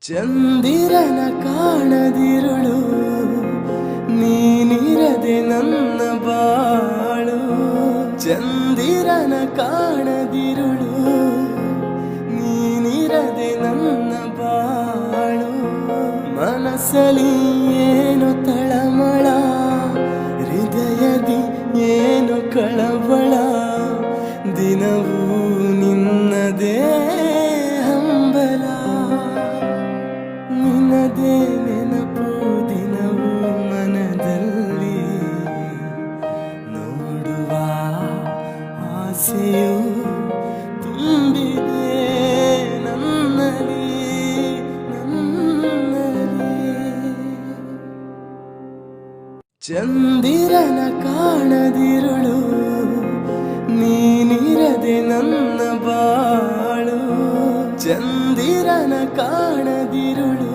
ಚಂದಿರನ ಕಾಣದಿರುಳು ನೀನಿರದೆ ನನ್ನ ಬಾಳು. ಚಂದಿರನ ಕಾಣದಿರುಳು ನೀನಿರದೆ ನನ್ನ ಬಾಳು. ಮನಸ್ಸಲ್ಲಿ ಏನು ತಳಮಳ, ಹೃದಯದಿ ಏನು ಕಳವಳ. ದಿನವೂ ನಿನ್ನದೇ ಹಂಬಲ, ನಿನ್ನದೇ ನೆನಪು ದಿನವೂ ಮನದಲ್ಲಿ. ನೋಡುವ ಆಸೆಯು ತುಂಬಿದೆ ನನ್ನಲ್ಲಿ. ಚಂದಿರನ ಕಾಣದಿರುಳು ನೀನಿರದೆ ನನ್ನ ಬಾಳು. ಚಂದಿರನ ಕಾಣದಿರುಳು